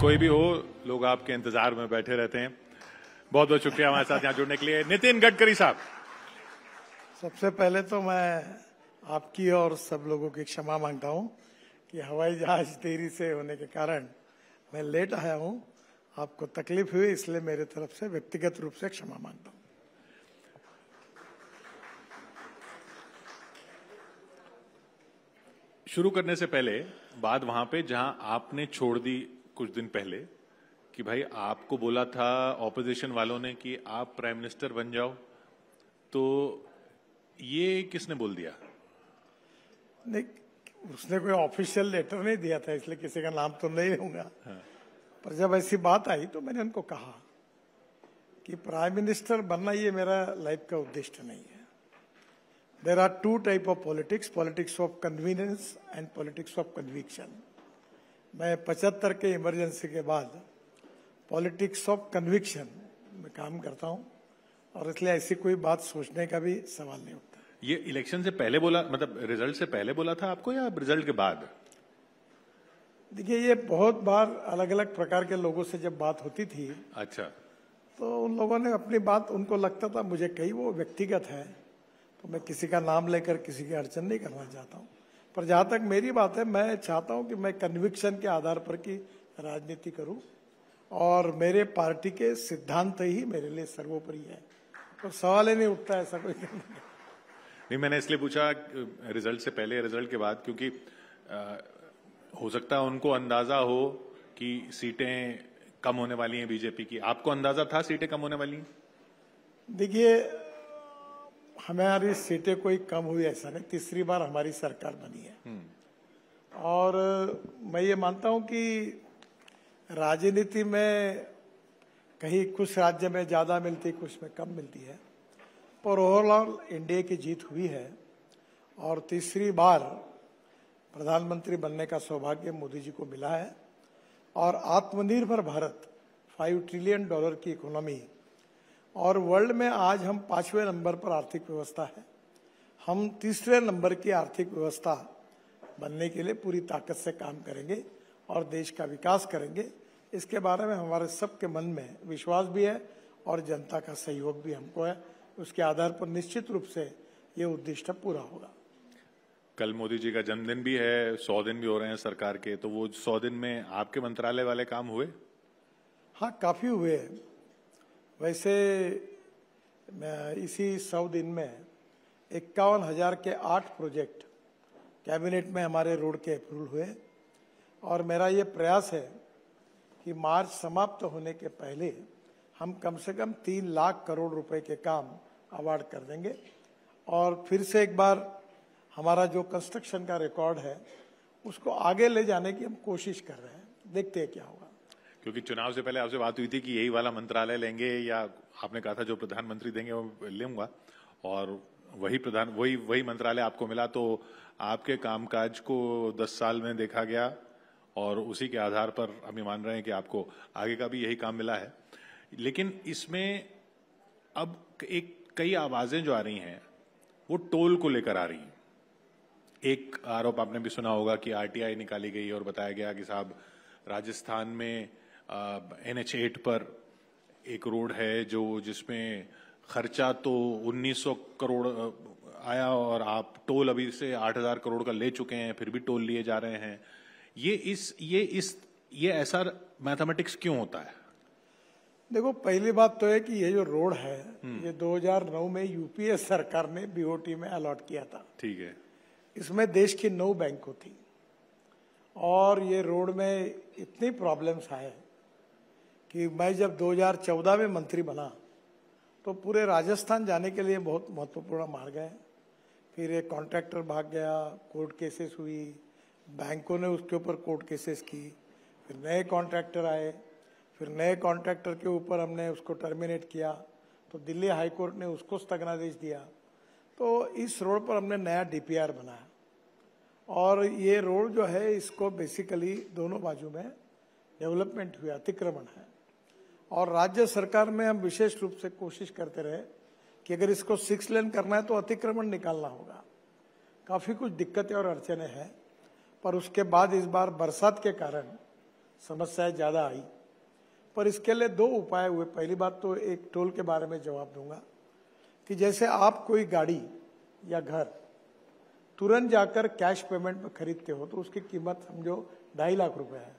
कोई भी हो, लोग आपके इंतजार में बैठे रहते हैं। बहुत बहुत शुक्रिया हमारे साथ यहाँ जुड़ने के लिए। नितिन गडकरी साहब। सबसे पहले तो मैं आपकी और सब लोगों की क्षमा मांगता हूं कि हवाई जहाज देरी से होने के कारण मैं लेट आया हूं। आपको तकलीफ हुई, इसलिए मेरे तरफ से व्यक्तिगत रूप से क्षमा मांगता हूं। शुरू करने से पहले बात वहां पे जहां आपने छोड़ दी कुछ दिन पहले कि भाई आपको बोला था ऑपोजिशन वालों ने कि आप प्राइम मिनिस्टर बन जाओ, तो ये किसने बोल दिया? नहीं, उसने कोई ऑफिशियल लेटर नहीं दिया था, इसलिए किसी का नाम तो नहीं लूंगा। पर जब ऐसी बात आई तो मैंने उनको कहा कि प्राइम मिनिस्टर बनना ये मेरा लाइफ का उद्देश्य नहीं है। There are two type of politics, politics of convenience and politics of conviction. मैं 75 के इमरजेंसी के बाद पॉलिटिक्स ऑफ कन्विक्शन में काम करता हूं, और इसलिए ऐसी कोई बात सोचने का भी सवाल नहीं उठता। ये इलेक्शन से पहले बोला, मतलब रिजल्ट से पहले बोला था आपको या रिजल्ट के बाद? देखिए, ये बहुत बार अलग अलग प्रकार के लोगों से जब बात होती थी, अच्छा, तो उन लोगों ने अपनी बात, उनको लगता था मुझे कहीं वो व्यक्तिगत है, तो मैं किसी का नाम लेकर किसी की अड़चन नहीं करना चाहता हूं। पर जहां तक मेरी बात है, मैं चाहता हूं कि मैं कन्विक्शन के आधार पर की राजनीति करूं, और मेरे पार्टी के सिद्धांत ही मेरे लिए सर्वोपरि है। तो सवाल ही नहीं उठता ऐसा कोई। नहीं, मैंने इसलिए पूछा रिजल्ट से पहले या रिजल्ट के बाद, क्योंकि हो सकता है उनको अंदाजा हो कि सीटें कम होने वाली हैं बीजेपी की। आपको अंदाजा था सीटें कम होने वाली हैं? देखिए, हमारी सीटें कोई कम हुई ऐसा नहीं, तीसरी बार हमारी सरकार बनी है। और मैं ये मानता हूं कि राजनीति में कहीं कुछ राज्य में ज्यादा मिलती, कुछ में कम मिलती है, पर ओवरऑल इंडिया की जीत हुई है। और तीसरी बार प्रधानमंत्री बनने का सौभाग्य मोदी जी को मिला है। और आत्मनिर्भर भारत, $5 ट्रिलियन की इकोनॉमी, और वर्ल्ड में आज हम 5वें नंबर पर आर्थिक व्यवस्था है। हम तीसरे नंबर की आर्थिक व्यवस्था बनने के लिए पूरी ताकत से काम करेंगे और देश का विकास करेंगे। इसके बारे में हमारे सबके मन में विश्वास भी है और जनता का सहयोग भी हमको है। उसके आधार पर निश्चित रूप से ये उद्देश्य पूरा होगा। कल मोदी जी का जन्मदिन भी है, 100 दिन भी हो रहे हैं सरकार के, तो वो 100 दिन में आपके मंत्रालय वाले काम हुए? हाँ, काफी हुए। वैसे इसी 100 दिन में 51,000 के 8 प्रोजेक्ट कैबिनेट में हमारे रोड के अप्रूवल हुए। और मेरा ये प्रयास है कि मार्च समाप्त होने के पहले हम कम से कम 3 लाख करोड़ रुपए के काम अवार्ड कर देंगे। और फिर से एक बार हमारा जो कंस्ट्रक्शन का रिकॉर्ड है उसको आगे ले जाने की हम कोशिश कर रहे हैं, देखते हैं क्या होगा। क्योंकि चुनाव से पहले आपसे बात हुई थी कि यही वाला मंत्रालय लेंगे, या आपने कहा था जो प्रधानमंत्री देंगे वो लूंगा, और वही मंत्रालय आपको मिला। तो आपके कामकाज को 10 साल में देखा गया और उसी के आधार पर हम ये मान रहे हैं कि आपको आगे का भी यही काम मिला है। लेकिन इसमें अब कई आवाजें जो आ रही हैं वो टोल को लेकर आ रही हैं। एक आरोप आपने भी सुना होगा कि आरटीआई निकाली गई और बताया गया कि साहब राजस्थान में NH8 पर एक रोड है जिसमें खर्चा तो 1900 करोड़ आया और आप टोल अभी से 8,000 करोड़ का ले चुके हैं, फिर भी टोल लिए जा रहे हैं। ये ऐसा मैथमेटिक्स क्यों होता है? देखो, पहली बात तो है कि ये जो रोड है ये 2009 में यूपीए सरकार ने बीओटी में अलॉट किया था। ठीक है। इसमें देश की 9 बैंकों थी, और ये रोड में इतनी प्रॉब्लम्स आए कि मैं जब 2014 में मंत्री बना तो पूरे राजस्थान जाने के लिए बहुत महत्वपूर्ण मार्ग है। फिर एक कॉन्ट्रैक्टर भाग गया, कोर्ट केसेस हुई, बैंकों ने उसके ऊपर कोर्ट केसेस की, फिर नए कॉन्ट्रैक्टर आए, फिर नए कॉन्ट्रैक्टर के ऊपर हमने उसको टर्मिनेट किया, तो दिल्ली हाई कोर्ट ने उसको स्थगनादेश दिया। तो इस रोड पर हमने नया डीपीआर बनाया, और ये रोड जो है इसको बेसिकली दोनों बाजू में डेवलपमेंट हुआ, अतिक्रमण है। और राज्य सरकार में हम विशेष रूप से कोशिश करते रहे कि अगर इसको 6 लेन करना है तो अतिक्रमण निकालना होगा। काफी कुछ दिक्कतें और अड़चने हैं, पर उसके बाद इस बार बरसात के कारण समस्याएं ज़्यादा आई, पर इसके लिए 2 उपाय हुए। पहली बात तो एक टोल के बारे में जवाब दूंगा कि जैसे आप कोई गाड़ी या घर तुरंत जाकर कैश पेमेंट में खरीदते हो तो उसकी कीमत समझो 2.5 लाख रुपए है।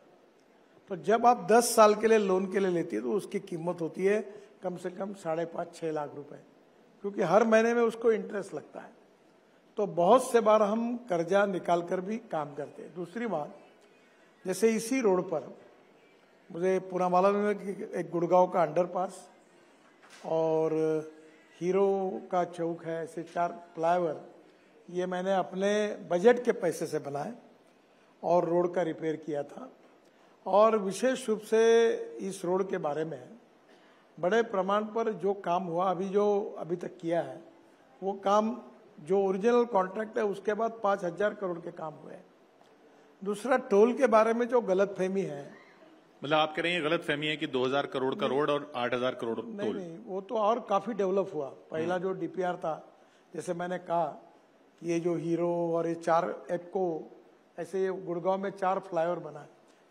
तो जब आप 10 साल के लिए लोन के लिए लेती है तो उसकी कीमत होती है कम से कम 5.5-6 लाख रुपए, क्योंकि हर महीने में उसको इंटरेस्ट लगता है। तो बहुत से बार हम कर्जा निकाल कर भी काम करते हैं। दूसरी बात, जैसे इसी रोड पर मुझे पूरा मालूम है कि एक गुड़गांव का अंडरपास और हीरो का चौक है, ऐसे 4 फ्लाईओवर ये मैंने अपने बजट के पैसे से बनाए और रोड का रिपेयर किया था। और विशेष रूप से इस रोड के बारे में बड़े प्रमाण पर जो काम हुआ, अभी तक किया है, वो काम जो ओरिजिनल कॉन्ट्रैक्ट है उसके बाद 5,000 करोड़ के काम हुए। दूसरा, टोल के बारे में जो गलतफहमी है, मतलब आप कह रहे हैं गलतफहमी है कि 2,000 करोड़ का रोड और 8,000 करोड़ टोल? नहीं, वो तो और काफी डेवलप हुआ। पहला जो डीपीआर था, जैसे मैंने कहा कि ये जो हीरो और ये 4 एप्को, ऐसे गुड़गांव में 4 फ्लाईओवर बना,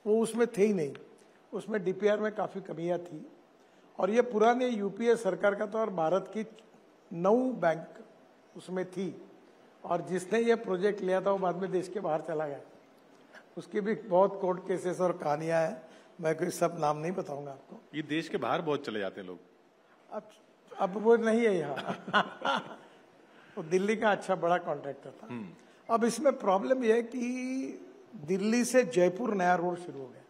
वो उसमें थे ही नहीं। उसमें डीपीआर में काफी कमियां थी। और ये पुराने यूपीए सरकार का था और भारत की 9 बैंक उसमें थी, और जिसने ये प्रोजेक्ट लिया था वो बाद में देश के बाहर चला गया। उसकी भी बहुत कोर्ट केसेस और कहानियां हैं, मैं कोई सब नाम नहीं बताऊंगा आपको। ये देश के बाहर बहुत चले जाते हैं लोग। अब वो नहीं है यहाँ। वो दिल्ली का अच्छा बड़ा कॉन्ट्रैक्टर था। अब इसमें प्रॉब्लम यह है कि दिल्ली से जयपुर नया रोड शुरू हो गया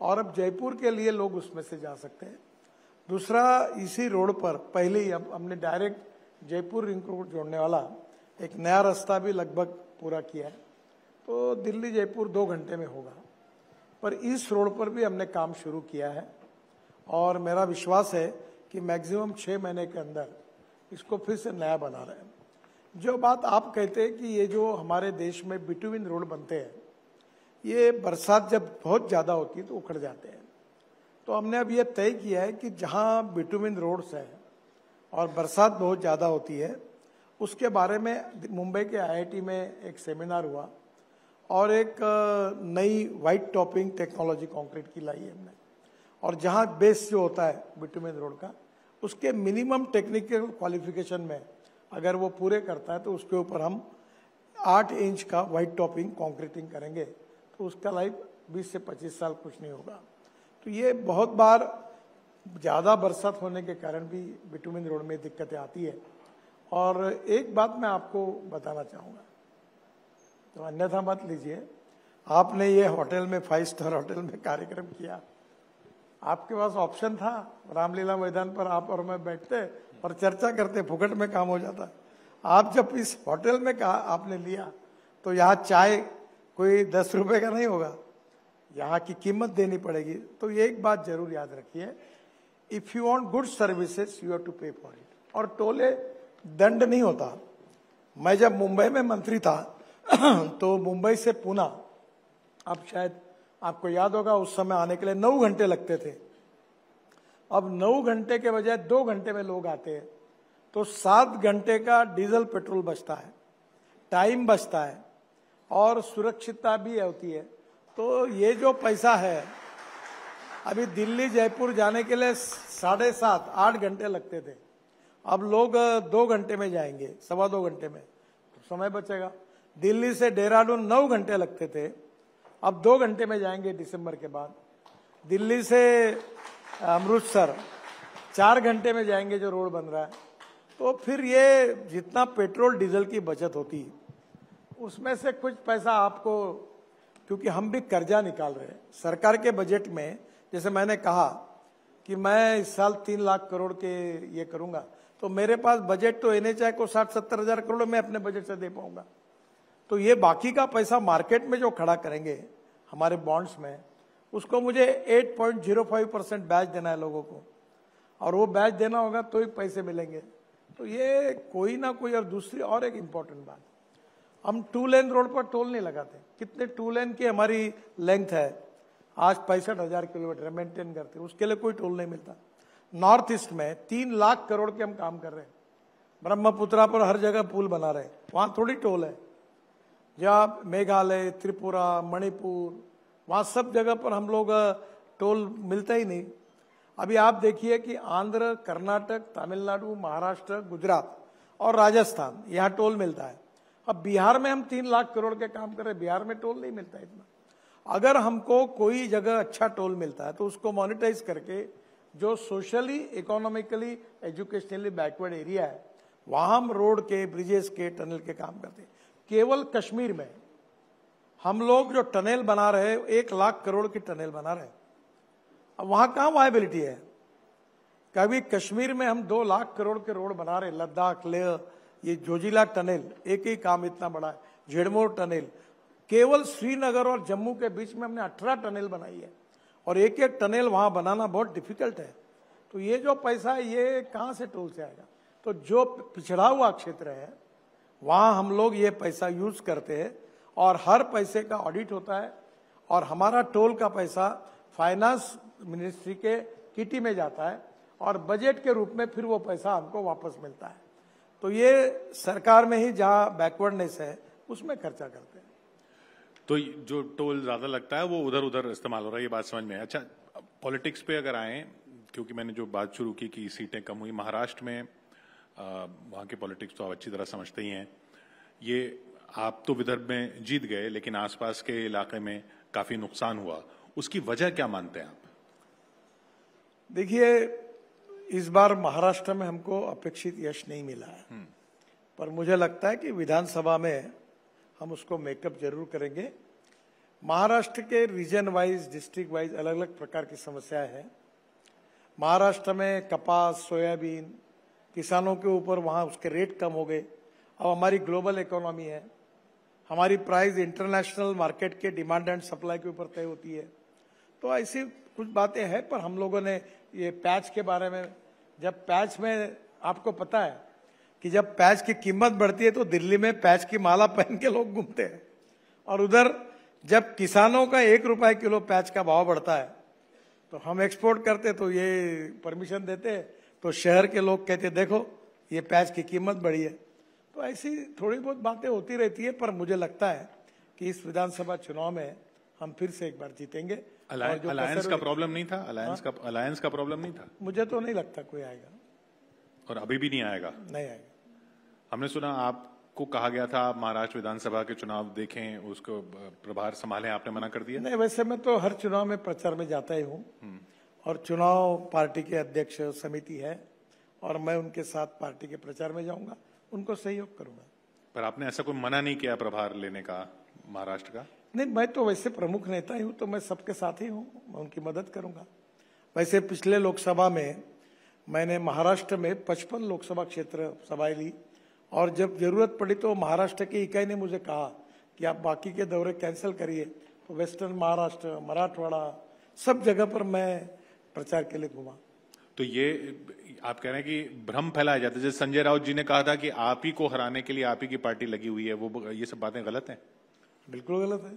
और अब जयपुर के लिए लोग उसमें से जा सकते हैं। दूसरा, इसी रोड पर पहले ही अब हमने डायरेक्ट जयपुर रिंग रोड जोड़ने वाला एक नया रास्ता भी लगभग पूरा किया है, तो दिल्ली जयपुर 2 घंटे में होगा। पर इस रोड पर भी हमने काम शुरू किया है और मेरा विश्वास है कि मैक्सिमम 6 महीने के अंदर इसको फिर से नया बना रहे हैं। जो बात आप कहते हैं कि ये जो हमारे देश में बिटुविन रोड बनते हैं, ये बरसात जब बहुत ज़्यादा होती है तो उखड़ जाते हैं। तो हमने अब ये तय किया है कि जहाँ बिटुविन रोड्स है और बरसात बहुत ज़्यादा होती है, उसके बारे में मुंबई के आईआईटी में एक सेमिनार हुआ और एक नई वाइट टॉपिंग टेक्नोलॉजी कंक्रीट की लाई है हमने। और जहाँ बेस जो होता है बिटुविन रोड का, उसके मिनिमम टेक्निकल क्वालिफिकेशन में अगर वो पूरे करता है तो उसके ऊपर हम 8 इंच का वाइट टॉपिंग कंक्रीटिंग करेंगे, तो उसका लाइफ 20 से 25 साल कुछ नहीं होगा। तो ये बहुत बार ज़्यादा बरसात होने के कारण भी बिटुविन रोड में दिक्कतें आती है। और एक बात मैं आपको बताना चाहूँगा, तो अन्यथा मत लीजिए, आपने ये होटल में 5 स्टार होटल में कार्यक्रम किया, आपके पास ऑप्शन था, रामलीला मैदान पर आप और मैं बैठते और चर्चा करते, फुकट में काम हो जाता। आप जब इस होटल में कहा आपने लिया, तो यहाँ चाय कोई 10 रुपए का नहीं होगा, यहाँ की कीमत देनी पड़ेगी। तो ये एक बात जरूर याद रखिए, if you want good services you have to pay for it. और टोले दंड नहीं होता। मैं जब मुंबई में मंत्री था तो मुंबई से पुणे, अब शायद आपको याद होगा, उस समय आने के लिए 9 घंटे लगते थे। अब 9 घंटे के बजाय 2 घंटे में लोग आते हैं, तो 7 घंटे का डीजल पेट्रोल बचता है, टाइम बचता है और सुरक्षितता भी होती है। तो ये जो पैसा है, अभी दिल्ली जयपुर जाने के लिए 7.5-8 घंटे लगते थे, अब लोग 2 घंटे में जाएंगे, 2.25 घंटे में, तो समय बचेगा। दिल्ली से देहरादून 9 घंटे लगते थे, अब 2 घंटे में जाएंगे दिसंबर के बाद। दिल्ली से अमृतसर 4 घंटे में जाएंगे जो रोड बन रहा है। तो फिर ये जितना पेट्रोल डीजल की बचत होती है, उसमें से कुछ पैसा आपको, क्योंकि हम भी कर्जा निकाल रहे हैं सरकार के बजट में। जैसे मैंने कहा कि मैं इस साल 3 लाख करोड़ के ये करूंगा, तो मेरे पास बजट तो एनएचआई को 60-70 हजार करोड़ मैं अपने बजट से दे पाऊंगा। तो ये बाकी का पैसा मार्केट में जो खड़ा करेंगे हमारे बॉन्ड्स में, उसको मुझे 8.05% ब्याज देना है लोगों को, और वो ब्याज देना होगा तो ही पैसे मिलेंगे। तो ये कोई ना कोई। और दूसरी और एक इम्पोर्टेंट बात, हम 2 लेन रोड पर टोल नहीं लगाते। कितने 2 लेन की हमारी लेंथ है, आज 65,000 किलोमीटर मेंटेन करते हैं, उसके लिए कोई टोल नहीं मिलता। नॉर्थ ईस्ट में 3 लाख करोड़ के हम काम कर रहे हैं, ब्रह्मपुत्रा पर हर जगह पुल बना रहे हैं, वहां थोड़ी टोल है। जहाँ मेघालय, त्रिपुरा, मणिपुर, वहाँ सब जगह पर हम लोग टोल मिलता ही नहीं। अभी आप देखिए कि आंध्र, कर्नाटक, तमिलनाडु, महाराष्ट्र, गुजरात और राजस्थान यहाँ टोल मिलता है। अब बिहार में हम 3 लाख करोड़ के काम कर रहे हैं, बिहार में टोल नहीं मिलता इतना। अगर हमको कोई जगह अच्छा टोल मिलता है तो उसको मोनेटाइज करके जो socially, economically, educationally backward area है वहां हम रोड के, ब्रिजेस के, टनल के काम करते हैं। केवल कश्मीर में हम लोग जो टनल बना रहे हैं 1 लाख करोड़ की टनल बना रहे हैं। अब वहां कहां वायबिलिटी है? कभी कश्मीर में हम 2 लाख करोड़ के रोड बना रहे, लद्दाख, लेह, ये जोजिला टनल एक ही काम इतना बड़ा है, झेड़मोर टनल। केवल श्रीनगर और जम्मू के बीच में हमने 18 टनल बनाई है और एक एक टनल वहां बनाना बहुत डिफिकल्ट है। तो ये जो पैसा है ये कहां से टोल से आएगा? तो जो पिछड़ा हुआ क्षेत्र है वहां हम लोग ये पैसा यूज करते हैं और हर पैसे का ऑडिट होता है और हमारा टोल का पैसा फाइनेंस मिनिस्ट्री के किटी में जाता है और बजट के रूप में फिर वो पैसा हमको वापस मिलता है। तो ये सरकार में ही जहां बैकवर्डनेस है उसमें खर्चा करते हैं। तो जो टोल ज्यादा लगता है वो उधर उधर इस्तेमाल हो रहा है, ये बात समझ में है। अच्छा, पॉलिटिक्स पे अगर आए, क्योंकि मैंने जो बात शुरू की कि सीटें कम हुई महाराष्ट्र में, वहां के पॉलिटिक्स तो आप अच्छी तरह समझते ही हैं। ये आप तो विदर्भ में जीत गए लेकिन आसपास के इलाके में काफी नुकसान हुआ, उसकी वजह क्या मानते हैं आप? देखिए, इस बार महाराष्ट्र में हमको अपेक्षित यश नहीं मिला है, पर मुझे लगता है कि विधानसभा में हम उसको मेकअप जरूर करेंगे। महाराष्ट्र के रीजन वाइज, डिस्ट्रिक्ट वाइज अलग अलग प्रकार की समस्याएं हैं। महाराष्ट्र में कपास, सोयाबीन, किसानों के ऊपर वहां उसके रेट कम हो गए। अब हमारी ग्लोबल इकोनॉमी है, हमारी प्राइस इंटरनेशनल मार्केट के डिमांड एंड सप्लाई के ऊपर तय होती है। तो ऐसी कुछ बातें हैं, पर हम लोगों ने ये पैच के बारे में, जब पैच में आपको पता है कि जब पैच की कीमत बढ़ती है तो दिल्ली में पैच की माला पहन के लोग घूमते हैं और उधर जब किसानों का 1 रुपया किलो पैच का भाव बढ़ता है तो हम एक्सपोर्ट करते तो ये परमिशन देते, तो शहर के लोग कहते देखो ये पैच की कीमत बढ़ी है। तो ऐसी थोड़ी बहुत बातें होती रहती है, पर मुझे लगता है कि इस विधानसभा चुनाव में हम फिर से एक बार जीतेंगे। अलायंस का प्रॉब्लम नहीं था? अलायंस का प्रॉब्लम नहीं था? मुझे तो नहीं लगता कोई आएगा, और अभी भी नहीं आएगा? नहीं आएगा। हमने सुना आपको कहा गया था आप महाराष्ट्र विधानसभा के चुनाव देखें, उसको प्रभार संभालें, आपने मना कर दिया? नहीं, वैसे मैं तो हर चुनाव में प्रचार में जाता ही हूँ और चुनाव पार्टी के अध्यक्ष समिति है और मैं उनके साथ पार्टी के प्रचार में जाऊंगा, उनको सहयोग करूंगा। पर आपने ऐसा कोई मना नहीं किया प्रभार लेने का महाराष्ट्र का? नहीं, मैं तो वैसे प्रमुख नेता ही हूँ, तो मैं सबके साथ ही हूँ, मैं उनकी मदद करूंगा। वैसे पिछले लोकसभा में मैंने महाराष्ट्र में 55 लोकसभा क्षेत्र सभाएं ली और जब जरूरत पड़ी तो महाराष्ट्र की इकाई ने मुझे कहा कि आप बाकी के दौरे कैंसिल करिए, तो वेस्टर्न महाराष्ट्र, मराठवाड़ा, सब जगह पर मैं प्रचार के लिए घूमा। तो ये आप कह रहे हैं कि भ्रम फैलाया जाता है, जैसे संजय राउत जी ने कहा था कि आप ही को हराने के लिए आप ही की पार्टी लगी हुई है, वो ये सब बातें गलत हैं? बिल्कुल गलत है।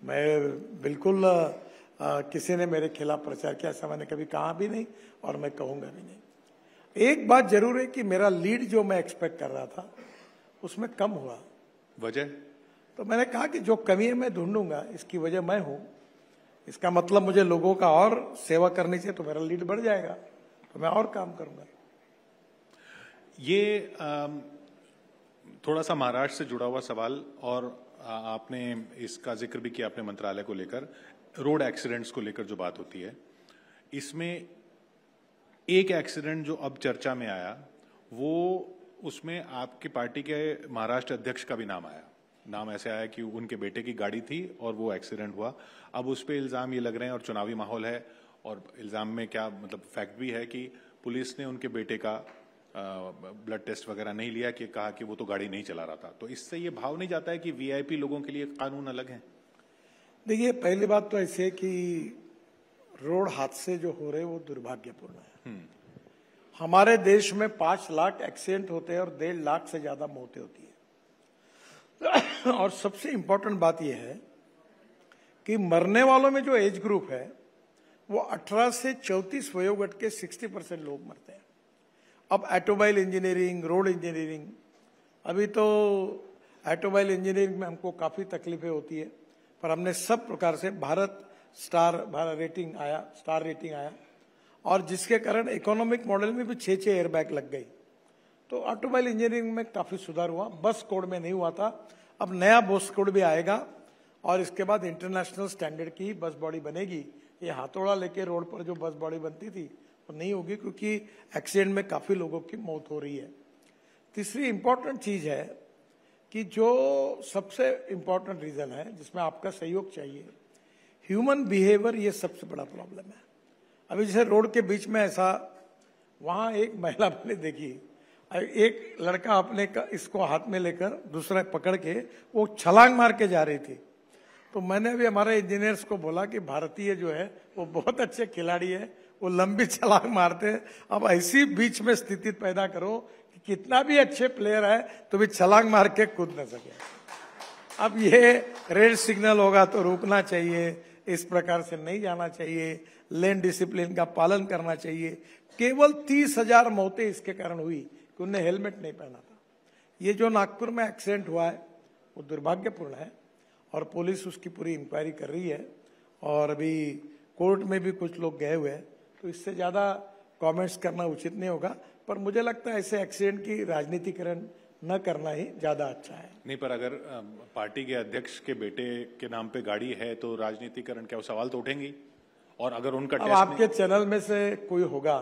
मैं बिल्कुल किसी ने मेरे खिलाफ प्रचार किया ऐसा मैंने कभी कहा भी नहीं और मैं कहूंगा भी नहीं। एक बात जरूर है कि मेरा लीड जो मैं एक्सपेक्ट कर रहा था उसमें कम हुआ। वजह? तो मैंने कहा कि जो कमी है मैं ढूंढूंगा, इसकी वजह मैं हूं। इसका मतलब मुझे लोगों का और सेवा करनी चाहिए, तो मेरा लीड बढ़ जाएगा, तो मैं और काम करूंगा। ये थोड़ा सा महाराष्ट्र से जुड़ा हुआ सवाल, और आपने इसका जिक्र भी किया अपने मंत्रालय को लेकर, रोड एक्सीडेंट्स को लेकर जो बात होती है, इसमें एक एक्सीडेंट जो अब चर्चा में आया वो, उसमें आपकी पार्टी के महाराष्ट्र अध्यक्ष का भी नाम आया। नाम ऐसे आया कि उनके बेटे की गाड़ी थी और वो एक्सीडेंट हुआ। अब उस पर इल्जाम ये लग रहे हैं, और चुनावी माहौल है, और इल्जाम में क्या मतलब फैक्ट भी है कि पुलिस ने उनके बेटे का ब्लड टेस्ट वगैरह नहीं लिया, कि कहा कि वो तो गाड़ी नहीं चला रहा था। तो इससे ये भाव नहीं जाता है कि वीआईपी लोगों के लिए कानून अलग है? देखिए, पहली बात तो ऐसे है कि रोड हादसे जो हो रहे हैं वो दुर्भाग्यपूर्ण है। हमारे देश में 5 लाख एक्सीडेंट होते हैं और 1.5 लाख से ज्यादा मौतें होती है। और सबसे इंपॉर्टेंट बात यह है कि मरने वालों में जो एज ग्रुप है वो 18 से 34 वयोगट के 60% लोग मरते हैं। अब ऑटोमोबाइल इंजीनियरिंग, रोड इंजीनियरिंग, अभी तो ऑटोमोबाइल इंजीनियरिंग में हमको काफी तकलीफें होती है, पर हमने सब प्रकार से भारत रेटिंग आया और जिसके कारण इकोनॉमिक मॉडल में भी 6 एयरबैग लग गई। तो ऑटोमोबाइल इंजीनियरिंग में काफी सुधार हुआ। बस कोड में नहीं हुआ था, अब नया बस कोड भी आएगा और इसके बाद इंटरनेशनल स्टैंडर्ड की बस बॉडी बनेगी। ये हाथोड़ा लेके रोड पर जो बस बॉडी बनती थी वो नहीं होगी, क्योंकि एक्सीडेंट में काफी लोगों की मौत हो रही है। तीसरी इंपॉर्टेंट चीज है कि जो सबसे इंपॉर्टेंट रीजन है जिसमें आपका सहयोग चाहिए, ह्यूमन बिहेवियर, ये सबसे बड़ा प्रॉब्लम है। अभी जैसे रोड के बीच में ऐसा, वहां एक महिला मैंने देखी, एक लड़का अपने इसको हाथ में लेकर दूसरा पकड़ के वो छलांग मार के जा रही थी। तो मैंने अभी हमारे इंजीनियर्स को बोला कि भारतीय जो है वो बहुत अच्छे खिलाड़ी है, वो लंबी छलांग मारते हैं। अब ऐसी बीच में स्थिति पैदा करो कि कितना भी अच्छे प्लेयर है तो भी छलांग मार के कूद न सके। अब ये रेड सिग्नल होगा तो रुकना चाहिए, इस प्रकार से नहीं जाना चाहिए, लेन डिसिप्लिन का पालन करना चाहिए। केवल 30,000 मौतें इसके कारण हुई कि उन्हें हेलमेट नहीं पहना था। ये जो नागपुर में एक्सीडेंट हुआ है वो दुर्भाग्यपूर्ण है और पुलिस उसकी पूरी इंक्वायरी कर रही है और अभी कोर्ट में भी कुछ लोग गए हुए हैं, तो इससे ज्यादा कमेंट्स करना उचित नहीं होगा। पर मुझे लगता है ऐसे एक्सीडेंट की राजनीतिकरण न करना ही ज्यादा अच्छा है। नहीं, पर अगर पार्टी के अध्यक्ष के बेटे के नाम पे गाड़ी है तो राजनीतिकरण क्या, सवाल तो उठेंगी। और अगर उनका अब आपके चैनल में से कोई होगा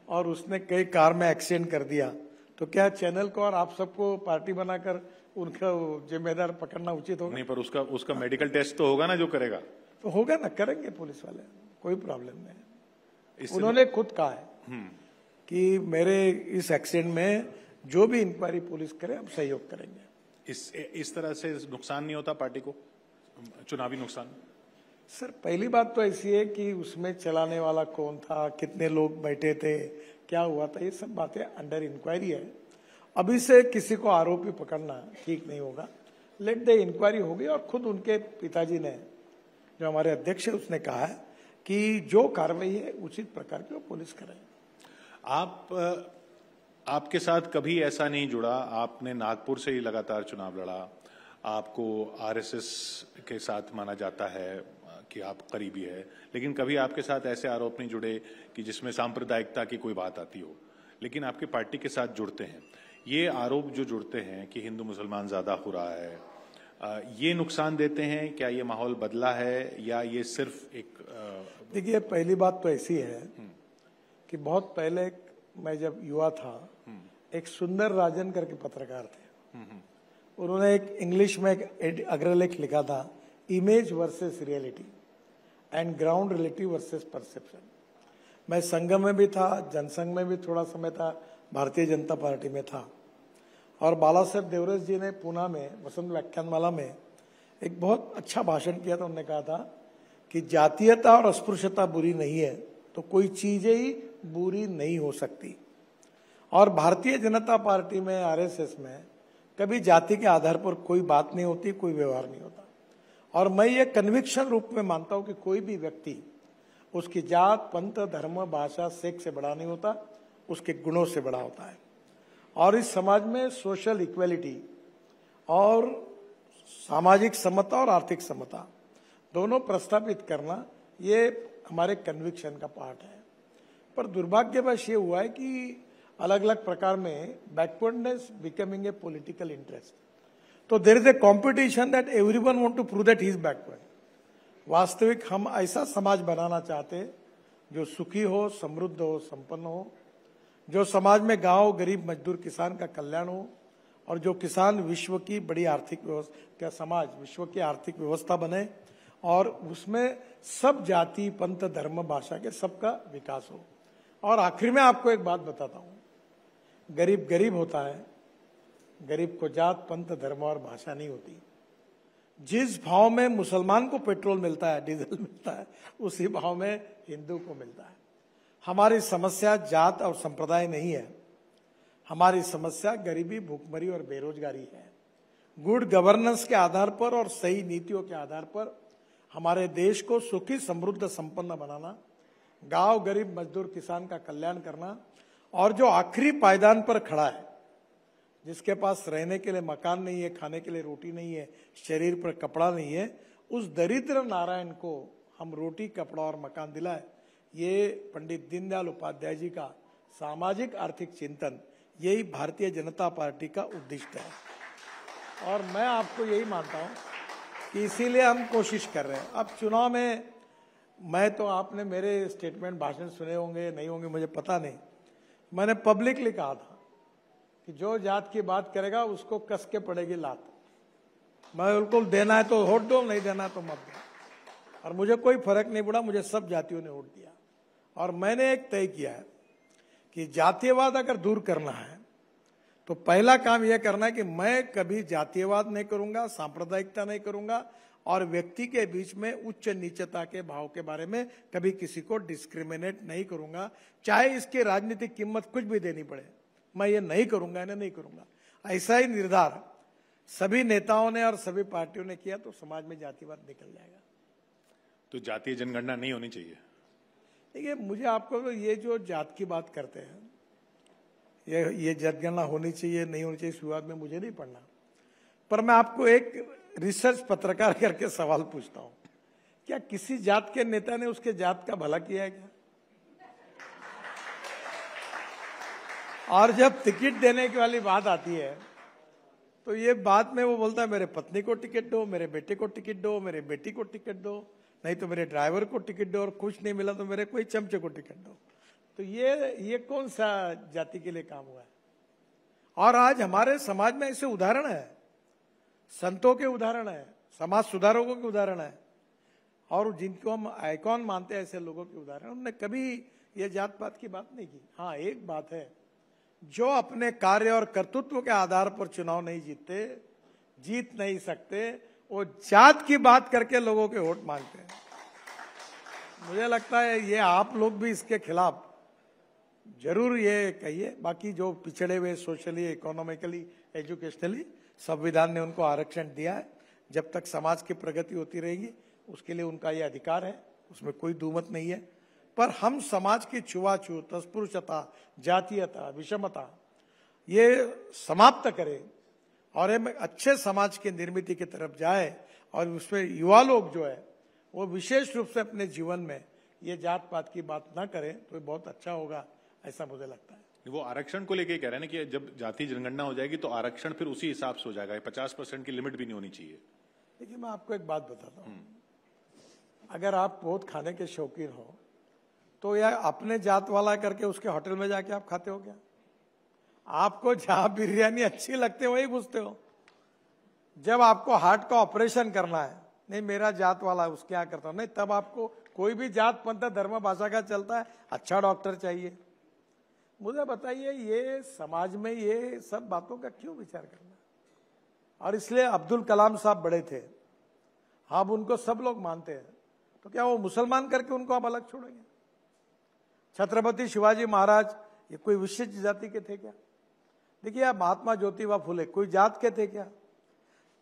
और उसने कई कार में एक्सीडेंट कर दिया तो क्या चैनल को और आप सबको पार्टी बनाकर उनका जिम्मेदार पकड़ना उचित होगा? नहीं, पर उसका मेडिकल टेस्ट तो होगा ना जो करेगा। तो होगा ना, करेंगे पुलिस वाले, कोई प्रॉब्लम नहीं। उन्होंने खुद कहा है कि मेरे इस एक्सीडेंट में जो भी इंक्वायरी पुलिस करे हम सहयोग करेंगे। इस तरह से नुकसान नहीं होता पार्टी को, चुनावी नुकसान? सर, पहली बात तो ऐसी है कि उसमें चलाने वाला कौन था, कितने लोग बैठे थे, क्या हुआ था, ये सब बातें अंडर इंक्वायरी है। अभी से किसी को आरोपी पकड़ना ठीक नहीं होगा। लेट द इंक्वायरी होगी और खुद उनके पिताजी ने, जो हमारे अध्यक्ष है, उसने कहा है कि जो कार्रवाई है उचित प्रकार की वो पुलिस करे। आपके साथ कभी ऐसा नहीं जुड़ा, आपने नागपुर से ही लगातार चुनाव लड़ा, आपको आरएसएस के साथ माना जाता है कि आप करीबी है, लेकिन कभी आपके साथ ऐसे आरोप नहीं जुड़े कि जिसमें सांप्रदायिकता की कोई बात आती हो, लेकिन आपके पार्टी के साथ जुड़ते हैं। ये आरोप जो जुड़ते हैं कि हिंदू मुसलमान ज्यादा हो रहा है, ये नुकसान देते हैं क्या? ये माहौल बदला है या ये सिर्फ एक देखिए, पहली बात तो ऐसी है कि बहुत पहले मैं जब युवा था, एक सुंदर राजन करके पत्रकार थे, उन्होंने एक इंग्लिश में एक अग्रलेख लिखा था, image versus reality and ground reality versus perception. मैं संगम में भी था, जनसंघ में भी थोड़ा समय था, भारतीय जनता पार्टी में था। और बाला साहेब देवरस जी ने पुणे में वसंत व्याख्यानमाला में एक बहुत अच्छा भाषण किया था। उन्होंने कहा था कि जातीयता और अस्पृश्यता बुरी नहीं है तो कोई चीज ही बुरी नहीं हो सकती। और भारतीय जनता पार्टी में, आरएसएस में कभी जाति के आधार पर कोई बात नहीं होती, कोई व्यवहार नहीं होता। और मैं ये कन्विक्शन रूप में मानता हूं कि कोई भी व्यक्ति उसकी जात, पंथ, धर्म, भाषा, सेक्स से बड़ा नहीं होता, उसके गुणों से बड़ा होता है। और इस समाज में सोशल इक्वेलिटी और सामाजिक समता और आर्थिक समता दोनों प्रस्तावित करना, ये हमारे कन्विक्शन का पार्ट है। पर दुर्भाग्यवश ये हुआ है कि अलग अलग प्रकार में backwardness becoming a political interest. तो there is a competition that everyone want to prove that he is backward. वास्तविक हम ऐसा समाज बनाना चाहते जो सुखी हो, समृद्ध हो, संपन्न हो, जो समाज में गांव, गरीब, मजदूर, किसान का कल्याण हो, और जो किसान विश्व की बड़ी आर्थिक व्यवस्था, समाज विश्व की आर्थिक व्यवस्था बने और उसमें सब जाति, पंथ, धर्म, भाषा के सबका विकास हो। और आखिर में आपको एक बात बताता हूं, गरीब गरीब होता है, गरीब को जात, पंथ, धर्म और भाषा नहीं होती। जिस भाव में मुसलमान को पेट्रोल मिलता है, डीजल मिलता है, उसी भाव में हिंदू को मिलता है। हमारी समस्या जात और संप्रदाय नहीं है, हमारी समस्या गरीबी, भूखमरी और बेरोजगारी है। गुड गवर्नेंस के आधार पर और सही नीतियों के आधार पर हमारे देश को सुखी, समृद्ध, संपन्न बनाना, गांव, गरीब, मजदूर, किसान का कल्याण करना, और जो आखिरी पायदान पर खड़ा है, जिसके पास रहने के लिए मकान नहीं है, खाने के लिए रोटी नहीं है, शरीर पर कपड़ा नहीं है, उस दरिद्र नारायण को हम रोटी, कपड़ा और मकान दिलाए। ये पंडित दीनदयाल उपाध्याय जी का सामाजिक आर्थिक चिंतन, यही भारतीय जनता पार्टी का उद्दिष्ट है। और मैं आपको यही मानता हूं कि इसीलिए हम कोशिश कर रहे हैं। अब चुनाव में मैं तो, आपने मेरे स्टेटमेंट भाषण सुने होंगे नहीं होंगे मुझे पता नहीं, मैंने पब्लिकली कहा था कि जो जात की बात करेगा उसको कस के पड़ेगी लात। मैं बिल्कुल, देना है तो वोट दो, नहीं देना तो मत दो। और मुझे कोई फर्क नहीं पड़ा, मुझे सब जातियों ने वोट दिया। और मैंने एक तय किया है कि जातीयवाद अगर दूर करना है तो पहला काम यह करना है कि मैं कभी जातीयवाद नहीं करूंगा, सांप्रदायिकता नहीं करूंगा, और व्यक्ति के बीच में उच्च नीचता के भाव के बारे में कभी किसी को डिस्क्रिमिनेट नहीं करूंगा, चाहे इसकी राजनीतिक कीमत कुछ भी देनी पड़े। मैं ये नहीं करूंगा, इन्हें नहीं करूंगा। ऐसा ही निर्धार सभी नेताओं ने और सभी पार्टियों ने किया तो समाज में जातिवाद निकल जाएगा। तो जातीय जनगणना नहीं होनी चाहिए? देखिए, मुझे आपको ये जो जात की बात करते हैं, ये जनगणना होनी चाहिए नहीं होनी चाहिए, इस विवाद में मुझे नहीं पढ़ना। पर मैं आपको एक रिसर्च पत्रकार करके सवाल पूछता हूं, क्या किसी जात के नेता ने उसके जात का भला किया है क्या? और जब टिकट देने की वाली बात आती है तो ये बात में वो बोलता है मेरे पत्नी को टिकट दो, मेरे बेटे को टिकट दो, मेरे बेटी को टिकट दो, नहीं तो मेरे ड्राइवर को टिकट दो, और कुछ नहीं मिला तो मेरे कोई चमचे को टिकट दो। तो ये कौन सा जाति के लिए काम हुआ है? और आज हमारे समाज में ऐसे उदाहरण है, संतों के उदाहरण है, समाज सुधारकों के उदाहरण है, और जिनको हम आइकॉन मानते हैं ऐसे लोगों के उदाहरण, उन्होंने कभी ये जात पात की बात नहीं की। हाँ, एक बात है, जो अपने कार्य और कर्तृत्व के आधार पर चुनाव नहीं जीत नहीं सकते, वो जात की बात करके लोगों के वोट मांगते हैं। मुझे लगता है ये आप लोग भी इसके खिलाफ जरूर ये कहिए। बाकी जो पिछड़े हुए सोशली, इकोनॉमिकली, एजुकेशनली, संविधान ने उनको आरक्षण दिया है, जब तक समाज की प्रगति होती रहेगी उसके लिए उनका ये अधिकार है, उसमें कोई दुमत नहीं है। पर हम समाज की छुआछूत, अस्पृश्यता, जातीयता, विषमता ये समाप्त करें और हम अच्छे समाज की निर्मित की तरफ जाए, और उसमें युवा लोग जो है वो विशेष रूप से अपने जीवन में ये जात पात की बात ना करें तो बहुत अच्छा होगा, ऐसा मुझे लगता है। वो आरक्षण को लेके कह रहे हैं ना कि जब जाति जनगणना हो जाएगी तो आरक्षण फिर उसी हिसाब से हो जाएगा, 50% की लिमिट भी नहीं होनी चाहिए। देखिए, मैं आपको एक बात बताता हूँ, अगर आप बहुत खाने के शौकीन हो तो यार अपने जात वाला करके उसके होटल में जाके आप खाते हो क्या? आपको जहां बिरयानी अच्छी लगती है वही पूछते हो। जब आपको हार्ट का ऑपरेशन करना है, नहीं मेरा जात वाला उसके यहाँ करता हूं, नहीं, तब आपको कोई भी जात पंथ धर्म भाषा का चलता है, अच्छा डॉक्टर चाहिए। मुझे बताइए, ये समाज में ये सब बातों का क्यों विचार करना? और इसलिए अब्दुल कलाम साहब बड़े थे, अब उनको सब लोग मानते हैं, तो क्या वो मुसलमान करके उनको आप अलग छोड़ेंगे? छत्रपति शिवाजी महाराज ये कोई विशिष्ट जाति के थे क्या? देखिए, आप महात्मा ज्योतिबा फुले कोई जात के थे क्या?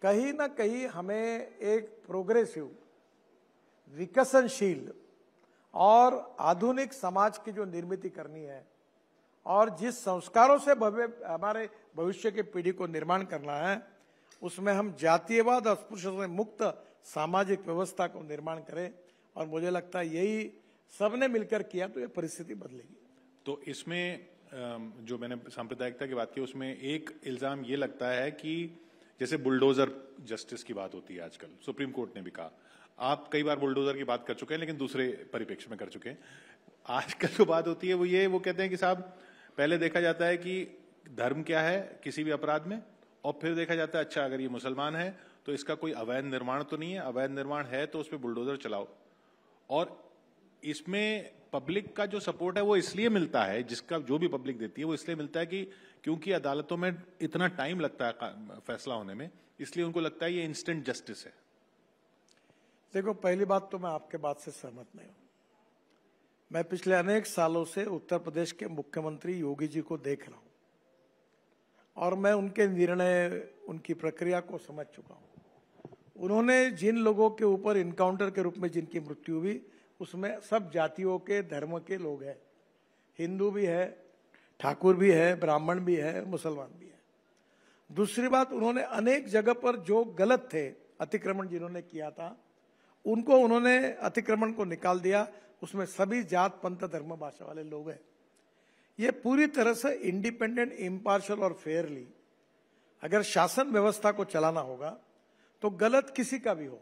कहीं ना कहीं हमें एक प्रोग्रेसिव, विकसनशील और आधुनिक समाज की जो निर्मित करनी है, और जिस संस्कारों से हमारे भविष्य की पीढ़ी को निर्माण करना है, उसमें हम जातीयवाद और अस्पृश्यता से मुक्त सामाजिक व्यवस्था को निर्माण करें। और मुझे लगता है यही सबने मिलकर किया तो ये परिस्थिति बदलेगी। तो इसमें जो मैंने सांप्रदायिकता की बात की, उसमें एक इल्जाम ये लगता है कि जैसे बुलडोजर जस्टिस की बात होती है आजकल, सुप्रीम कोर्ट ने भी कहा, आप कई बार बुलडोजर की बात कर चुके हैं लेकिन दूसरे परिप्रेक्ष्य में कर चुके हैं। आजकल जो बात होती है वो कहते हैं कि साहब पहले देखा जाता है कि धर्म क्या है किसी भी अपराध में, और फिर देखा जाता है अच्छा अगर ये मुसलमान है तो इसका कोई अवैध निर्माण तो नहीं है, अवैध निर्माण है तो उस पर बुलडोजर चलाओ। और इसमें पब्लिक का जो सपोर्ट है वो इसलिए मिलता है, जिसका जो भी पब्लिक देती है वो इसलिए मिलता है कि क्योंकि अदालतों में इतना टाइम लगता है फैसला होने में, इसलिए उनको लगता है ये इंस्टेंट जस्टिस है। देखो, पहली बात तो मैं आपके बात से सहमत नहीं हूं। मैं पिछले अनेक सालों से उत्तर प्रदेश के मुख्यमंत्री योगी जी को देख रहा हूं और मैं उनके निर्णय, उनकी प्रक्रिया को समझ चुका हूं। उन्होंने जिन लोगों के ऊपर इनकाउंटर के रूप में जिनकी मृत्यु हुई, उसमें सब जातियों के, धर्म के लोग हैं, हिंदू भी है, ठाकुर भी है, ब्राह्मण भी है, मुसलमान भी है। दूसरी बात, उन्होंने अनेक जगह पर जो गलत थे, अतिक्रमण जिन्होंने किया था, उनको उन्होंने अतिक्रमण को निकाल दिया, उसमें सभी जात पंथ धर्म भाषा वाले लोग हैं। ये पूरी तरह से इंडिपेंडेंट, इम्पार्शियल और फेयरली अगर शासन व्यवस्था को चलाना होगा तो गलत किसी का भी हो।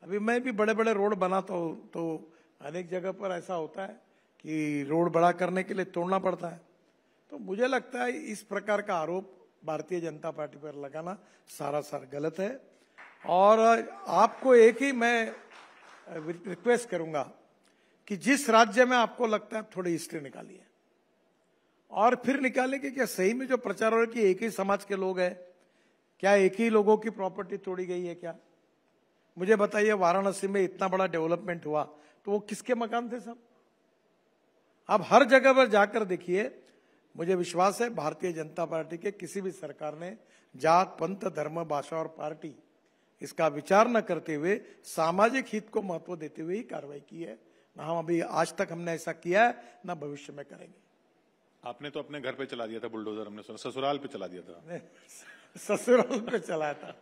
अभी मैं भी बड़े बड़े रोड बनाता हूं तो अनेक जगह पर ऐसा होता है कि रोड बड़ा करने के लिए तोड़ना पड़ता है। तो मुझे लगता है इस प्रकार का आरोप भारतीय जनता पार्टी पर लगाना सारासार गलत है। और आपको एक ही मैं रिक्वेस्ट करूंगा कि जिस राज्य में आपको लगता है थोड़ी हिस्ट्री निकालिए और फिर निकालें कि क्या सही में जो प्रचार हो रहा है कि एक ही समाज के लोग हैं, क्या एक ही लोगों की प्रॉपर्टी तोड़ी गई है क्या? मुझे बताइए, वाराणसी में इतना बड़ा डेवलपमेंट हुआ तो वो किसके मकान थे सब? आप हर जगह पर जाकर देखिए, मुझे विश्वास है भारतीय जनता पार्टी के किसी भी सरकार ने जात पंथ धर्म भाषा और पार्टी इसका विचार न करते हुए सामाजिक हित को महत्व देते हुए ही कार्रवाई की है। ना हम अभी आज तक हमने ऐसा किया है, ना भविष्य में करेंगे। आपने तो अपने घर पे चला दिया था बुलडोजर, हमने सुना ससुराल पे चला दिया था। ससुराल पे चलाया था।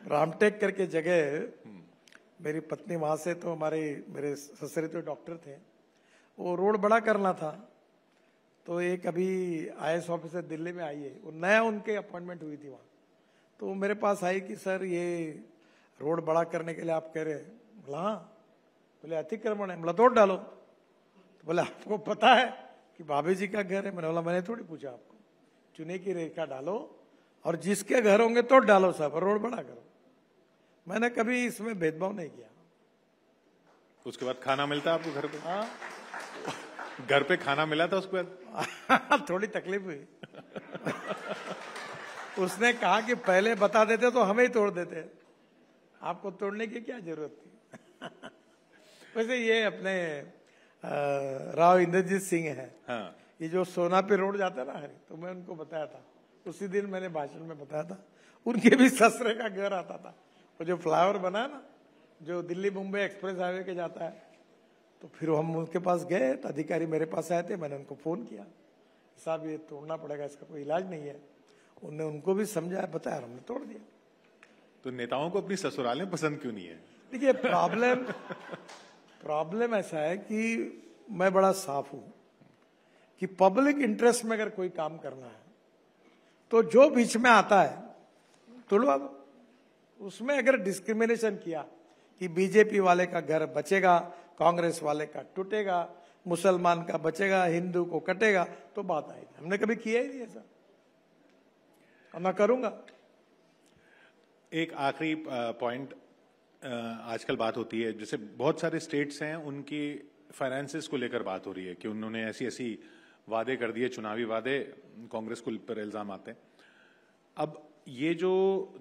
रामटेक करके जगह, मेरी पत्नी वहां से, तो मेरे ससुरे तो डॉक्टर थे, वो रोड बड़ा करना था तो एक अभी IAS ऑफिसर दिल्ली में आई है, वो नया उनके अपॉइंटमेंट हुई थी वहां, तो वो मेरे पास आई कि सर ये रोड बड़ा करने के लिए आप कह रहे हैं? बोला हाँ। बोले अतिक्रमण है? बोला तोड़ डालो। तो बोले आपको पता है कि भाभी जी का घर है? मैंने बोला मैंने थोड़ी पूछा आपको, चुने की रेखा डालो और जिसके घर होंगे तोड़ डालो साहब, रोड बड़ा करो। मैंने कभी इसमें भेदभाव नहीं किया। उसके बाद खाना मिलता आपको घर पे? हाँ, घर पे खाना मिला था उसके बाद? थोड़ी तकलीफ हुई। उसने कहा कि पहले बता देते तो हमें ही तोड़ देते, आपको तोड़ने की क्या जरूरत थी। वैसे ये अपने राव इंद्रजीत सिंह है, हाँ। ये जो सोनापुर रोड जाता है ना, तो मैं उनको बताया था, उसी दिन मैंने भाषण में बताया था, उनके भी ससुरे का घर आता था। वो जो फ्लाईओवर बना है ना, जो दिल्ली मुंबई एक्सप्रेस हाईवे के जाता है, तो फिर हम उनके पास गए तो अधिकारी मेरे पास आए थे, मैंने उनको फोन किया, साहब ये तोड़ना पड़ेगा, इसका कोई इलाज नहीं है। उन्होंने उनको भी समझाया, बताया, हमने तोड़ दिया। तो नेताओं को अपनी ससुराल में पसंद क्यों नहीं है? देखिए प्रॉब्लम ऐसा है कि मैं बड़ा साफ हूं कि पब्लिक इंटरेस्ट में अगर कोई काम करना है तो जो बीच में आता है तोड़वा दो। उसमें अगर डिस्क्रिमिनेशन किया कि बीजेपी वाले का घर बचेगा, कांग्रेस वाले का टूटेगा, मुसलमान का बचेगा, हिंदू को कटेगा, तो बात आएगी। हमने कभी किया ही नहीं ऐसा और मैं करूंगा। एक आखिरी पॉइंट, आजकल बात होती है, जैसे बहुत सारे स्टेट्स हैं उनकी फाइनेंसेस को लेकर बात हो रही है कि उन्होंने ऐसी वादे कर दिए, चुनावी वादे, कांग्रेस को पर इल्जाम आते हैं। अब ये जो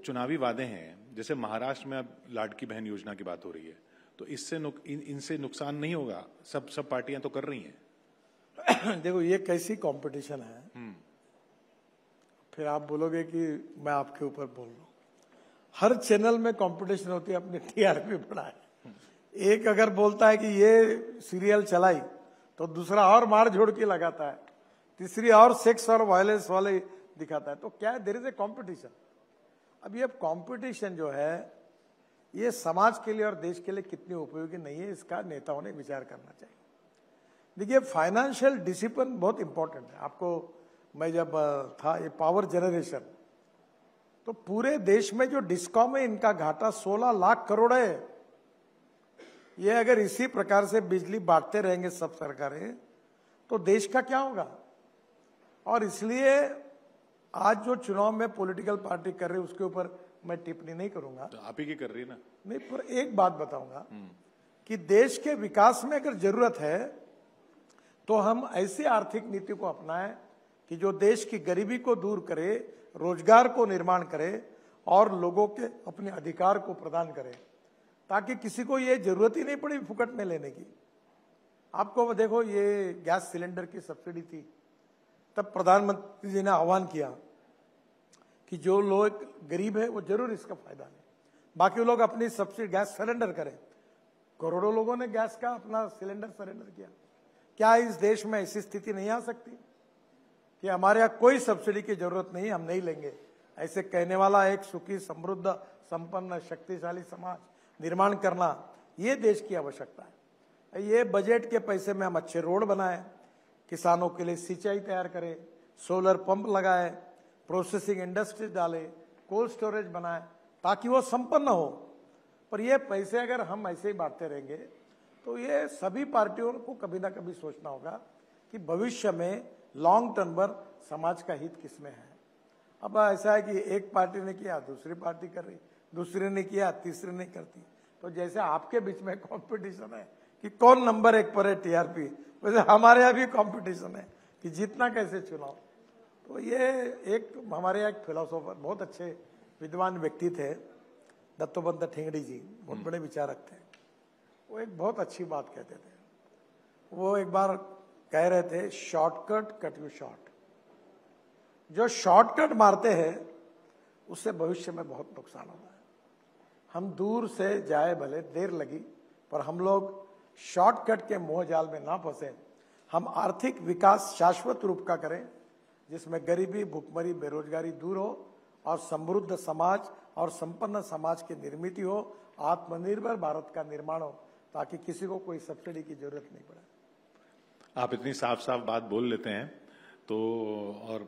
चुनावी वादे हैं, जैसे महाराष्ट्र में अब लाडकी बहन योजना की बात हो रही है, तो इससे इनसे नुकसान नहीं होगा? सब पार्टियां तो कर रही हैं। देखो ये कैसी कंपटीशन है, फिर आप बोलोगे कि मैं आपके ऊपर बोल रहा हूं। हर चैनल में कंपटीशन होती है, अपनी TRP बढ़ाए। एक अगर बोलता है कि ये सीरियल चलाई तो दूसरा और मार झोड़ के लगाता है, तीसरी और सेक्स और वायलेंस वाले दिखाता है। तो क्या है, देयर इज ए कंपटीशन। अब ये कंपटीशन जो है ये समाज के लिए और देश के लिए कितनी उपयोगी नहीं है, इसका नेताओं ने विचार करना चाहिए। देखिए फाइनेंशियल डिसिप्लिन बहुत इंपॉर्टेंट है। आपको मैं जब था ये पावर जनरेशन, तो पूरे देश में जो डिस्कॉम है इनका घाटा 16 लाख करोड़ है। ये अगर इसी प्रकार से बिजली बांटते रहेंगे सब सरकारें तो देश का क्या होगा। और इसलिए आज जो चुनाव में पॉलिटिकल पार्टी कर रही है उसके ऊपर मैं टिप्पणी नहीं करूंगा। तो आप ही की कर रही है ना? नहीं, पर एक बात बताऊंगा कि देश के विकास में अगर जरूरत है तो हम ऐसी आर्थिक नीति को अपनाएं कि जो देश की गरीबी को दूर करे, रोजगार को निर्माण करे और लोगों के अपने अधिकार को प्रदान करे, ताकि किसी को ये जरूरत ही नहीं पड़ी फुकट में लेने की। आपको देखो ये गैस सिलेंडर की सब्सिडी थी, तब प्रधानमंत्री जी ने आह्वान किया कि जो लोग गरीब है वो जरूर इसका फायदा लें, बाकी लोग अपनी सब्सिडी गैस सरेंडर करें। करोड़ों लोगों ने गैस का अपना सिलेंडर सरेंडर किया। क्या इस देश में ऐसी स्थिति नहीं आ सकती कि हमारे यहाँ कोई सब्सिडी की जरूरत नहीं, हम नहीं लेंगे? ऐसे कहने वाला एक सुखी, समृद्ध, संपन्न, शक्तिशाली समाज निर्माण करना, ये देश की आवश्यकता है। ये बजट के पैसे में हम अच्छे रोड बनाएं, किसानों के लिए सिंचाई तैयार करें, सोलर पंप लगाए, प्रोसेसिंग इंडस्ट्रीज डाले, कोल्ड स्टोरेज बनाए, ताकि वो संपन्न हो। पर ये पैसे अगर हम ऐसे ही बांटते रहेंगे तो ये सभी पार्टियों को कभी ना कभी सोचना होगा कि भविष्य में लॉन्ग टर्म पर समाज का हित किसमें है। अब ऐसा है कि एक पार्टी ने किया, दूसरी पार्टी कर रही, दूसरी ने किया, तीसरी नहीं करती। तो जैसे आपके बीच में कंपटीशन है कि कौन नंबर 1 पर है टीआरपी, वैसे हमारे यहाँ भी कंपटीशन है कि जीतना कैसे चुनाव। तो ये एक हमारे यहाँ एक फिलोसोफर, बहुत अच्छे विद्वान व्यक्ति थे, दत्तोपंत ठेंगड़ी जी, बहुत बड़े विचारक थे। वो एक बहुत अच्छी बात कहते थे। वो एक बार कह रहे थे, शॉर्टकट कट यू शॉर्ट। जो शॉर्टकट मारते हैं उससे भविष्य में बहुत नुकसान होता है। हम दूर से जाए, भले देर लगी, पर हम लोग शॉर्टकट के मोह जाल में ना फंसे। हम आर्थिक विकास शाश्वत रूप का करें, जिसमें गरीबी, भुखमरी, बेरोजगारी दूर हो और समृद्ध समाज और संपन्न समाज की निर्मित हो, आत्मनिर्भर भारत का निर्माण हो, ताकि किसी को कोई सब्सिडी की जरूरत नहीं पड़े। आप इतनी साफ साफ बात बोल लेते हैं तो, और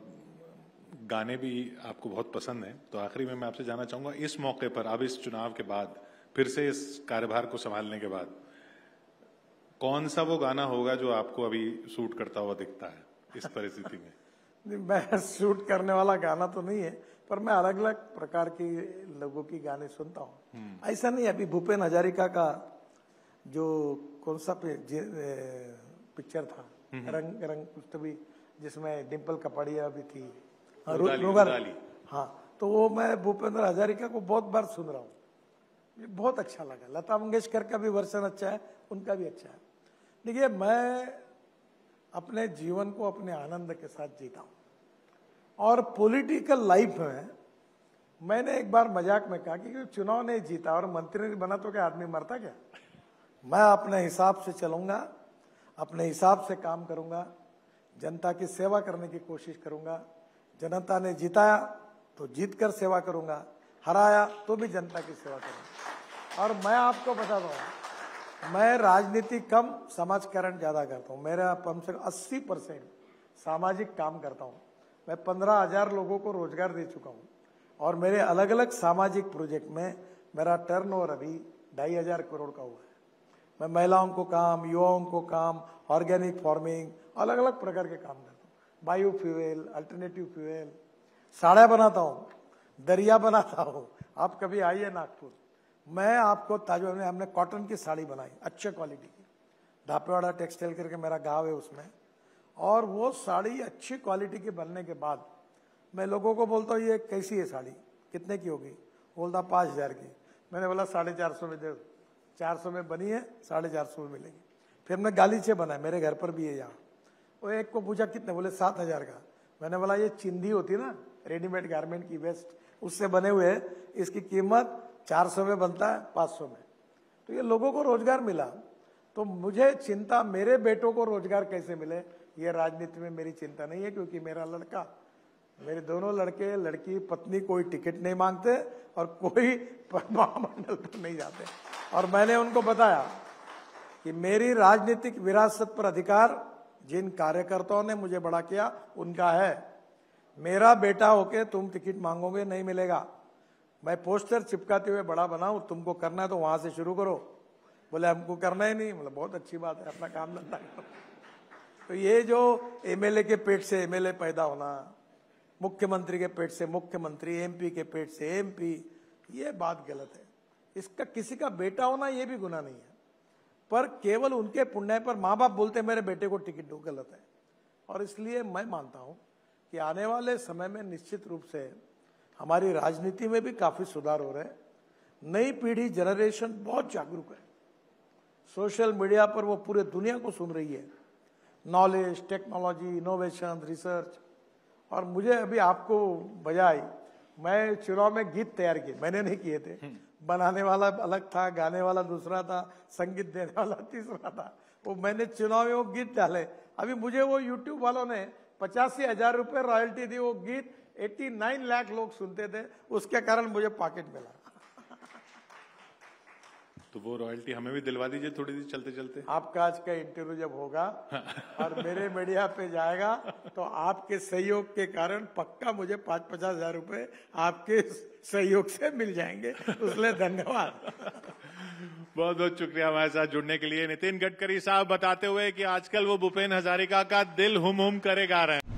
गाने भी आपको बहुत पसंद है, तो आखिरी में मैं आपसे जानना चाहूंगा, इस मौके पर, अब इस चुनाव के बाद, फिर से इस कार्यभार को संभालने के बाद, कौन सा वो गाना होगा जो आपको अभी सूट करता हुआ दिखता है इस परिस्थिति में? मैं शूट करने वाला गाना तो नहीं है, पर मैं अलग अलग प्रकार की लोगों की गाने सुनता हूँ। ऐसा नहीं, अभी भूपेन हजारिका का जो कौन सा पिक्चर था, रंग रंग कुछ तो भी, जिसमें डिम्पल कपाड़िया भी थी, रुदाली। हाँ, तो वो मैं भूपेंद्र हजारिका को बहुत बार सुन रहा हूँ, ये बहुत अच्छा लगा। लता मंगेशकर का भी वर्जन अच्छा है, उनका भी अच्छा है। देखिए, मैं अपने जीवन को अपने आनंद के साथ जीता हूं, और पॉलिटिकल लाइफ में मैंने एक बार मजाक में कहा कि चुनाव नहीं जीता और मंत्री नहीं बना तो क्या आदमी मरता क्या? मैं अपने हिसाब से चलूंगा, अपने हिसाब से काम करूंगा, जनता की सेवा करने की कोशिश करूंगा। जनता ने जिताया तो जीत कर सेवा करूंगा, हराया तो भी जनता की सेवा करूंगा। और मैं आपको बता दूं, मैं राजनीति कम, समाजकरण ज्यादा करता हूं। मेरा कम से कम 80% सामाजिक काम करता हूं। मैं 15,000 लोगों को रोजगार दे चुका हूं, और मेरे अलग अलग सामाजिक प्रोजेक्ट में मेरा टर्नओवर अभी 2,500 करोड़ का हुआ है। मैं महिलाओं को काम, युवाओं को काम, ऑर्गेनिक फार्मिंग, अलग अलग प्रकार के काम करता हूँ। बायो फ्यूएल, अल्टरनेटिव फ्यूएल, साड़ियाँ बनाता हूँ, दरिया बनाता हूँ। आप कभी आइए नागपुर, मैं आपको ताजमहल में हमने कॉटन की साड़ी बनाई, अच्छे क्वालिटी की, धापेवाड़ा टेक्सटाइल करके मेरा गांव है उसमें। और वो साड़ी अच्छी क्वालिटी की बनने के बाद मैं लोगों को बोलता हूँ, ये कैसी है साड़ी, कितने की होगी? बोलता 5,000 की। मैंने बोला 450 में दे दो। 400 में बनी है, 450 में मिलेगी। फिर मैं गालीचे बनाए, मेरे घर पर भी है यहाँ। वो एक को पूछा कितने, बोले 7,000 का। मैंने बोला ये चिंदी होती ना, रेडीमेड गारमेंट की वेस्ट, उससे बने हुए, इसकी कीमत 400 में बनता है, 500 में। तो ये लोगों को रोजगार मिला। तो मुझे चिंता मेरे बेटों को रोजगार कैसे मिले, ये राजनीति में मेरी चिंता नहीं है, क्योंकि मेरा लड़का, मेरे दोनों लड़के लड़की पत्नी कोई टिकट नहीं मांगते और कोई महामंडल पर नहीं जाते। और मैंने उनको बताया कि मेरी राजनीतिक विरासत पर अधिकार जिन कार्यकर्ताओं ने मुझे बड़ा किया उनका है। मेरा बेटा होके तुम टिकट मांगोगे, नहीं मिलेगा। मैं पोस्टर चिपकाते हुए बड़ा बनाऊं, तुमको करना है तो वहां से शुरू करो। बोले हमको करना ही नहीं। मतलब बहुत अच्छी बात है, अपना काम धंधा करो। तो ये जो एमएलए के पेट से एमएलए पैदा होना, मुख्यमंत्री के पेट से मुख्यमंत्री, एमपी के पेट से एमपी, ये बात गलत है। इसका किसी का बेटा होना ये भी गुनाह नहीं है, पर केवल उनके पुण्य पर माँ बाप बोलते मेरे बेटे को टिकट दो, गलत है। और इसलिए मैं मानता हूं कि आने वाले समय में निश्चित रूप से हमारी राजनीति में भी काफी सुधार हो रहे हैं। नई पीढ़ी, जनरेशन बहुत जागरूक है। सोशल मीडिया पर वो पूरे दुनिया को सुन रही है, नॉलेज, टेक्नोलॉजी, इनोवेशन, रिसर्च। और मुझे अभी आपको बजाई, मैं चुनाव में गीत तैयार किए, मैंने नहीं किए थे। बनाने वाला अलग था, गाने वाला दूसरा था, संगीत देने वाला तीसरा था। वो मैंने चुनाव में वो गीत डाले। अभी मुझे वो यूट्यूब वालों ने 85,000 रुपए रॉयल्टी दी। वो गीत 89 लाख लोग सुनते थे, उसके कारण मुझे पॉकेट मिला। तो वो रॉयल्टी हमें भी दिलवा दीजिए थोड़ी सी चलते चलते। आपका आज का इंटरव्यू जब होगा और मेरे मीडिया पे जाएगा तो आपके सहयोग के कारण पक्का मुझे 50 हजार रुपए आपके सहयोग से मिल जाएंगे, उसलिए धन्यवाद। बहुत बहुत शुक्रिया हमारे साथ जुड़ने के लिए। नितिन गडकरी साहब बताते हुए कि आजकल वो भूपेन हजारिका का दिल हुम हुम करे गा रहे हैं।